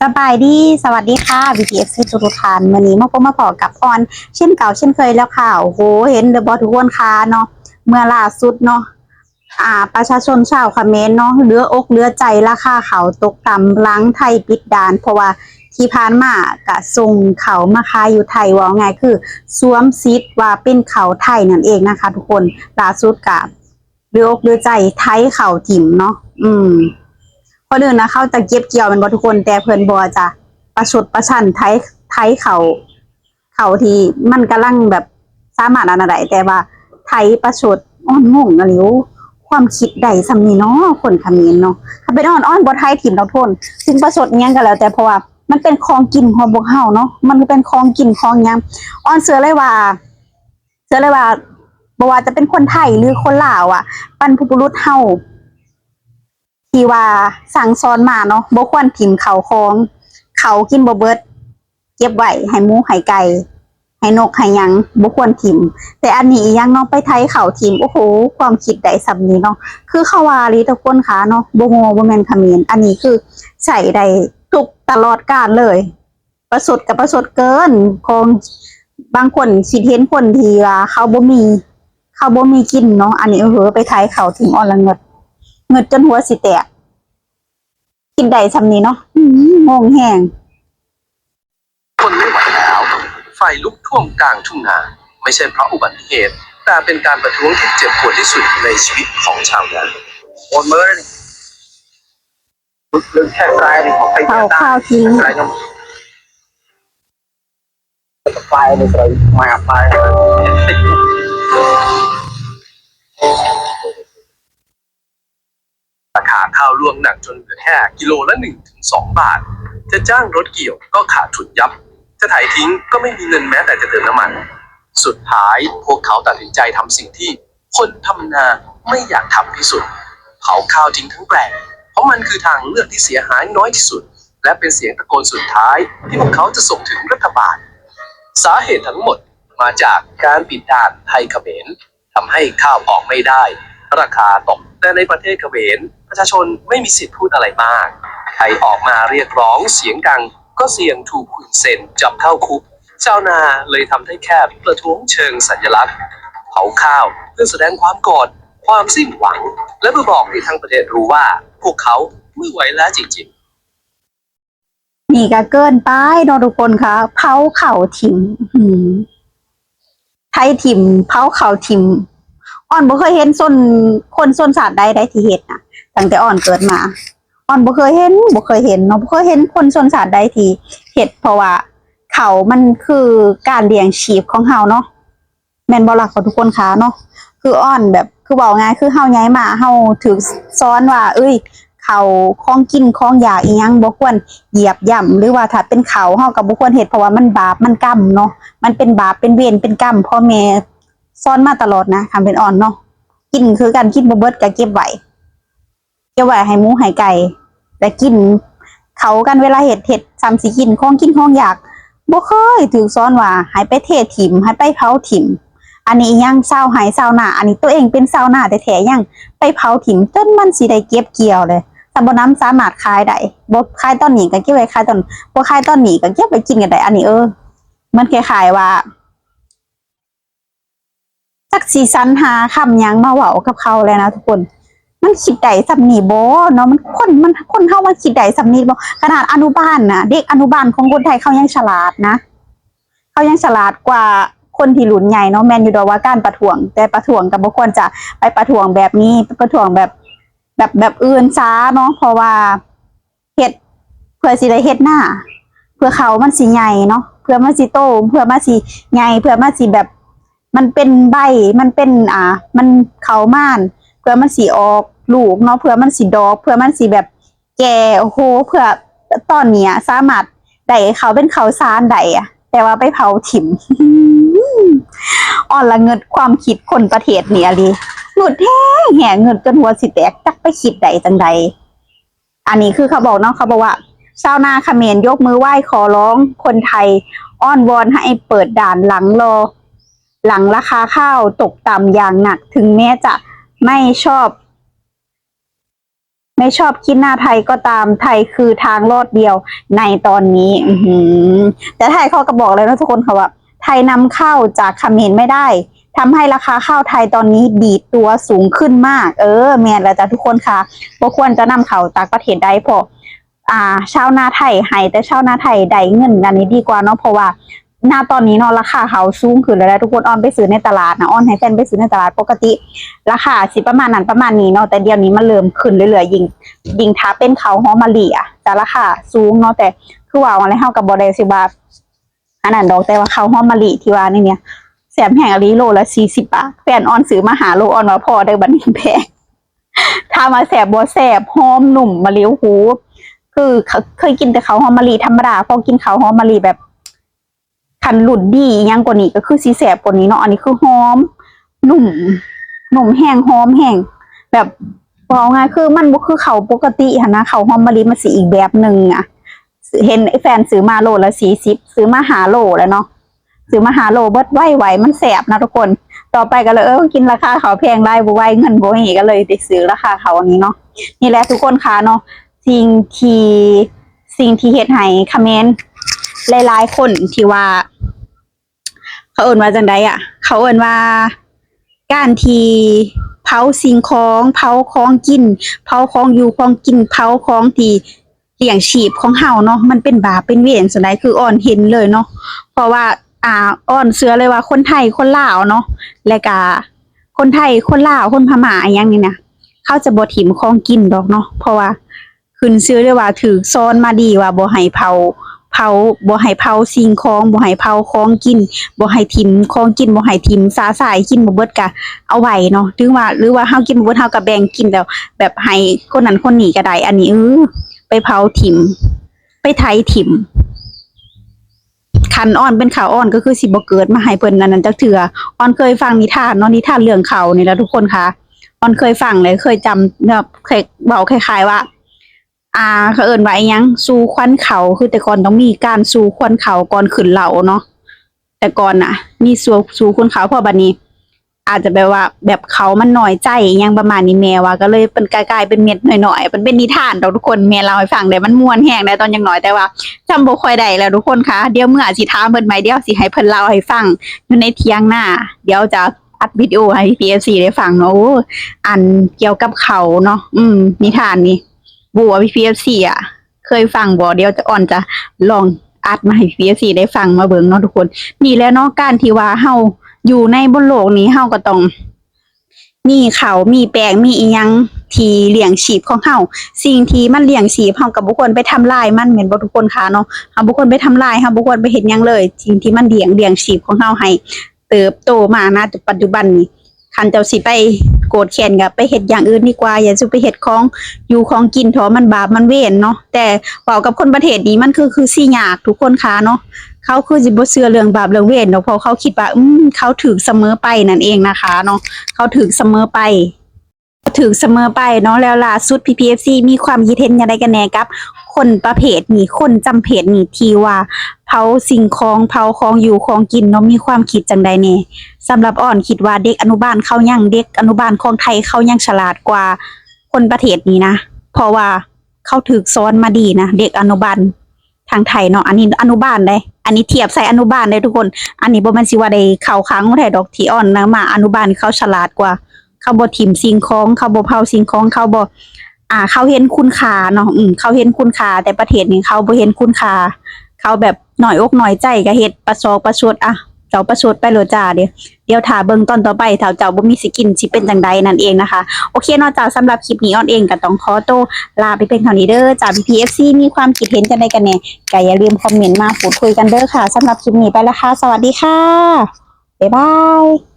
สบายดีสวัสดีค่ะ BTS ทุกท่านวันนี้มาพบมาพอกับออนเช่นเก่าเช่นเคยแล้วค่ะโอ้โหเห็นเดอะบอทุกคนค่ะเนาะเมื่อล่าสุดเนาะประชาชนชาวเขมรเนาะเหลืออกเหลือใจราคาเขาตกต่ำหลังไทยปิดด่านเพราะว่าที่ผ่านมากะส่งเขามาขายอยู่ไทยว่าไงคือสวมซิดว่าเป็นเขาไทยนั่นเองนะคะทุกคนล่าสุดกะเหลืออกเหลือใจไทยเขาถิ่มเนาะคนอื่นนะเขาจะเก็บเกี่ยวเป็นบทุกคนแต่เพื่อนบอจะประชดประชันไทยเขาที่มันกำลังแบบสามารถอะไรแต่ว่าไทยประชดอ้อนงงอะไรความคิดใดสำนีเนาะคนคำนี้เนาะถ้าเป็นอ้อนบอไทยถิ่มเราทนซึ่งประชดเงี้ยกันแล้วแต่เพราะว่ามันเป็นของกินของพวกเฮาเนาะมันเป็นของกินของยังอ้อนเสือเลยว่าบ่ว่าจะเป็นคนไทยหรือคนลาวอ่ะบรรพบุรุษเฮา ที่ว่าสั่งสอนมาเนาะบ่ควรถิ่มเขากินบ่เบิดเก็บไว้ให้หมูให้ไก่ให้นกให้หยังบ่ควรถิ่มแต่อันนี้ยังเนาะไปไทยเขาถิ่มโอ้โหความคิดได้สำนี้เนาะคือเขาว่าลีทุกคนค่ะเนาะบ่โง่บ่แม่นเขมรอันนี้คือใช้ได้ทุกตลอดกาลเลยประสดกับประสดเกินของบางคนคิดเห็นคนที่ว่าเขาบ่มีกินเนาะอันนี้ไปไทยเขาถิ่มอ่อนละเงิดจนหัวสิแตกกินได้ซำนี้เนาะงงแห้งทนไม่ไหวแล้วไฟลุกท่วมกลางทุ่งนาไม่ใช่เพราะอุบัติเหตุแต่เป็นการประท้วงที่เจ็บปวดที่สุดในชีวิตของชาวนาโอนมือเลยลึกแค่ซ้ายนี่ของไปข้าวทิ้งไฟเลยใส่มาไฟราคาข้าวล่วงหนักจนเหลือแค่กิโลละ1 ถึง 2 บาทจะจ้างรถเกี่ยวก็ขาดทุนยับจะไถทิ้งก็ไม่มีเงินแม้แต่จะเติมน้ำมันสุดท้ายพวกเขาตัดสินใจทำสิ่งที่คนทำนาไม่อยากทำที่สุดเผาข้าวทิ้งทั้งแปลงเพราะมันคือทางเลือกที่เสียหายน้อยที่สุดและเป็นเสียงตะโกนสุดท้ายที่พวกเขาจะส่งถึงรัฐบาลสาเหตุทั้งหมดมาจากการปิดด่านไทยเขมรทำให้ข้าวออกไม่ได้ราคาตกแต่ในประเทศเขมรประชาชนไม่มีสิทธิ์พูดอะไรมากใครออกมาเรียกร้องเสียงดังก็เสี่ยงถูกขุนเซนจับเข้าคุกชาวนาเลยทำได้แค่ประท้วงเชิงสัญลักษณ์เผาข้าวเพื่อแสดงความโกรธความสิ้นหวังและเพื่อบอกให้ทั้งประเทศรู้ว่าพวกเขาไม่ไหวแล้วจริงๆนี่ก็เกินไปเนาะทุกคนค่ะเผาเขาถิ่มไทยถิ่มเผาเขาถิ่มอ่อนบ่เคยเห็นคนชาติใดที่เฮ็ดน่ะตั้งแต่อ่อนเกิดมาอ่อนบ่เคยเห็นเนาะบ่เคยเห็นคนชนชาติใดที่เฮ็ดเพราะว่าเขามันคือการเลี้ยงชีพของเฮาเนาะแม่นบ่ล่ะทุกคนค่ะเนาะคืออ่อนแบบคือบอกง่ายคือเฮาย้ายมาเฮาถูกสอนว่าเขาของกินของอยากอีหยังบ่ควรเหยียบย่ำหรือว่าถ้าเป็นเขาเฮาก็บ่ควรเฮ็ดเพราะว่ามันบาปมันกรรมเนาะมันเป็นบาปเป็นเวรเป็นกรรมพ่อแม่สอนมาตลอดนะคันเป็นอ่อนเนาะกินคือกันกินบ่เบิดก็เก็บไว้ให้หมูให้ไก่แต่กินเขากันเวลาเฮ็ดซ้ำสิกินของอยากบ่เคยถูกสอนว่าให้ไปเทถิ่มให้ไปเผาถิ่มอันนี้ยังชาวไร่ชาวนาอันนี้ตัวเองเป็นชาวนาแต่แท้ยังไปเผาถิ่มจนมันสิได้เก็บเกี่ยวเลยถ้าบ่น้ำสามารถขายได้บ่ขายตอนนี้ก็เก็บไว้ขายตอนบ่ขายตอนนี้ก็เก็บไว้กินกันได้อันนี้มันคล้ายๆว่าจักสิสรรหาคำหยังมาเว้ากับเขาเลยนะทุกคนมันคิดได้สำนีบ่เนาะคนเฮามันคิดได้สำนีบ่ขนาดอนุบาลน่ะเด็กอนุบาลของคนไทยเขายังฉลาดนะเขายังฉลาดกว่าคนที่หลุนใหญ่เนาะแม่นอยู่ดอกว่าการประท้วงแต่ประท้วงก็บ่ควรจะไปประท้วงแบบนี้ประท้วงแบบอื่นช้าเนาะเพราะว่าเฮ็ดเพื่อสิได้เฮ็ดหน้าเพื่อเขามันสิใหญ่เนาะเพื่อมันสิโตเพื่อมันสิใหญ่เพื่อมันสิแบบมันเป็นใบมันเป็นมันเขาม่านเพื่อมันสิออกลูกเนาะเพื่อมันสิดอกเพื่อมันสิแบบแก่โอ้โหเพื่อตอนเนี้ยสามารถได้เขาเป็นเขาซานได้อะแต่ว่าไปเผาถิ่มอ่อนละเงิดความคิดคนประเทศนี่อะไรหนุดแห่เงินจนหัวสิแตกจักไปคิดใดจังใดอันนี้คือเขาบอกเนาะเขาบอกว่าชาวนาเขมรยกมือไหว้ขอร้องคนไทยอ้อนวอนให้เปิดด่านหลังราคาข้าวตกต่ำอย่างหนักถึงแม้จะไม่ชอบ ไม่ชอบกินหน้าไทยก็ตามไทยคือทางรอดเดียวในตอนนี้แต่ไทยเขาก็บอกเลยนะทุกคนค่ะว่าไทยนำเข้าจากเขมรไม่ได้ทำให้ราคาข้าวไทยตอนนี้ดีดตัวสูงขึ้นมากแม่นแล้วจ้ะทุกคนค่ะบ่ควรจะนำเข้าจากประเทศใดเพราะชาวนาไทยให้แต่ชาวนาไทยได้เงินกันนี้ดีกว่าเนาะเพราะว่าหน้าตอนนี้เนาะราคาเขาสูงขึ้นแล้วทุกคนอ้อนไปซื้อในตลาดนะอ้อนให้แฟนไปซื้อในตลาดปกติราคาสิประมาณนั้นประมาณนี้เนาะแต่เดี๋ยวนี้มันเริ่มขึ้นเรื่อยๆยิ่งถ้าเป็นข้าวหอมมะลิจะราคาสูงเนาะแต่คือว่าอะไรเฮากับบ่ได้สิว่าอันนั้นดอกแต่ว่าข้าวหอมมะลิที่ว่านี่เนี่ยแสมแห่งอลีโลละ40 บาทแฟนอ้อนซื้อมาหาโลอ้อนว่าพอได้บัดนี้แพงถ้ามาแสบบ่แสบหอมหนุ่มมะลิโอ้โหคือเคยกินแต่ข้าวหอมมะลิธรรมดาพอกินข้าวหอมมะลิแบบคันหลุดดียังกว่านี้ก็คือสีแสบกว่านี้เนาะอันนี้คือหอมหนุ่มแห้งหอมแห้งแบบบอกไงคือมันบ่คือเขาปกติค่ะนะเขาหอมมะลิมันสีอีกแบบหนึ่งเห็นไอ้แฟนซื้อมาโลละ40ซื้อมา5 โลแล้วเนาะซื้อมา5 โลเบิดไหวมันแสบนะทุกคนต่อไปก็เลยกินราคาเขาแพงได้บ่ไหวเงินบ่มีก็เลยติดซื้อราคาเขาอันนี้เนาะนี่แหละทุกคนค่ะเนาะสิ่งที่เฮ็ดให้คอมเมนต์หลายๆคนที่ว่าเขาเอิ้นว่าจังไดเขาเอิ้นว่าการที่เผาสิ่งของเผาของกินเผาของอยู่ของกินเผาของที่เลี้ยงชีพของเฮาเนาะมันเป็นบาปเป็นเวรจังไดคืออ่อนเห็นเลยเนาะเพราะว่าอ่อนเชื่อเลยว่าคนไทยคนลาวเนาะและก็คนไทยคนลาวคนพม่าอีหยังนี่นะเขาจะบ่ถิ่มของกินดอกเนาะเพราะว่าขึ้นชื่อเลยว่าถูกสอนมาดีว่าบ่ให้เผาบ่ให้เผาสิ่งของบ่ให้เผาของกินบ่ให้ถิ่มของกินบ่ให้ถิ่มสาสายกินบ่เบิดก็เอาไว้เนาะถึงว่าหรือว่าเฮากินบ่เบิดเฮาก็แบ่งกินแล้วแบบให้คนนั้นคนนี้ก็ได้อันนี้ไปเผาถิ่มไปไถถิ่มคันอ้อนเป็นข่าวอ้อนก็คือสิบ่เกิดมาให้เพิ่นนั้นจักเทื่ออ้อนเคยฟังนิทานเนาะนิทานเรื่องเขานี่แหละทุกคนค่ะอ้อนเคยฟังเลยเคยจำแบบเคยเว้าคล้ายๆว่าเขาเอิ้นว่าอีหยังสู่ควันเขาคือแต่ก่อนต้องมีการสู่ควันเขาก่อนขึ้นเหล่าเนาะแต่ก่อนน่ะมีสู่ควันเขาเพราะบัดนี้อาจจะแบบว่าแบบเขามันน้อยใจอิหยังประมาณนี้แม่ว่าก็เลยเป็นกลายเป็นเม็ดน้อยๆมันเป็นนิทานดอกทุกคนแม่เล่าให้ฟังได้มันม่วนแฮงได้ตอนยังน้อยแต่ว่าจำบ่ค่อยได้แล้วทุกคนค่ะเดี๋ยวมื้อสิถามเพิ่นใหม่เดี๋ยวสิให้เพิ่นเล่าให้ฟังอยู่ในเถียงนาเดี๋ยวจะอัดวิดีโอให้ PFC ได้ฟังเนาะอันเกี่ยวกับเขาเนาะนิทานนี้บัว PFC เคยฟังบ่เดี๋ยวจะอ่อนจะลองอัดมาให้ PFC ได้ฟังมาเบิ่งเนาะทุกคนนี่แหละเนาะการที่ว่าเฮาอยู่ในบนโลกนี้เฮาก็ต้องมีข้าวมีแป้งมีอีหยังที่เลี้ยงชีพของเฮาสิ่งที่มันเลี้ยงชีพเฮาก็บ่ควรไปทำลายมันแม่นบ่ทุกคนค่ะเนาะเฮาบ่ควรไปทำลายเฮาบ่ควรไปเฮ็ดหยังเลยสิ่งที่มันเลี้ยงชีพของเฮาให้เติบโตมาณปัจจุบันนี้คันเจ้าสิไปโกรธแค้นก็ไปเฮ็ดอย่างอื่นดีกว่าอย่าสิไปเฮ็ดของอยู่ของกินเถาะมันบาปมันเวรเนาะแต่เว้ากับคนประเทศนี้มันคือสิยากทุกคนค่ะเนาะเขาคือสิบ่เชื่อเรื่องบาปเรื่องเวรเนาะเพราะเขาคิดว่าเขาถูกเสมอไปนั่นเองนะคะเนาะเขาถูกเสมอไปเนาะแล้วล่าสุด PPFC มีความคิดเห็นจังไดกันแน่กับคนประเภทนี้คนจำเพจนี้ที่ว่าเผาสิ่งของเผาของอยู่ของกินเนาะมีความคิดจังใดแน่สำหรับอ้อนคิดว่าเด็กอนุบาลเขายังเด็กอนุบาลของไทยเขายังฉลาดกว่าคนประเทศนี้นะเพราะว่าเขาถูกสอนมาดีนะเด็กอนุบาลทางไทยเนาะอันนี้อนุบาลได้อันนี้เทียบใส่อนุบาลได้ทุกคนอันนี้บ่แม่นสิว่าได้เข้าค้างบ่ได้ดอกที่อ้อนนะมาอนุบาลเขาฉลาดกว่าเขาบ่ถิ่มสิ่งของเขาบ่เผาสิ่งของเขาบ่เขาเห็นคุณค่าเนาะเขาเห็นคุณค่าแต่ประเทศนี้เขาบ่เห็นคุณค่าเขาแบบน้อยอกน้อยใจก็เฮ็ดประชดเจ้าประชดไปโลดจ้าเดี๋ยวถ้าเบิ่งตอนต่อไปถ้าเจ้าบ่มีสิกินสิเป็นจังใดนั่นเองนะคะโอเคเนาะจ้าสำหรับคลิปนี้อ้อนเองก็ต้องขอตัวลาไปเป็นเท่านี้เด้อจ้า PPFC มีความคิดเห็นจังไดกันแน่ก็อย่าลืมคอมเมนต์มาพูดคุยกันเด้อค่ะสำหรับคลิปนี้ไปแล้วค่ะสวัสดีค่ะบ๊ายบาย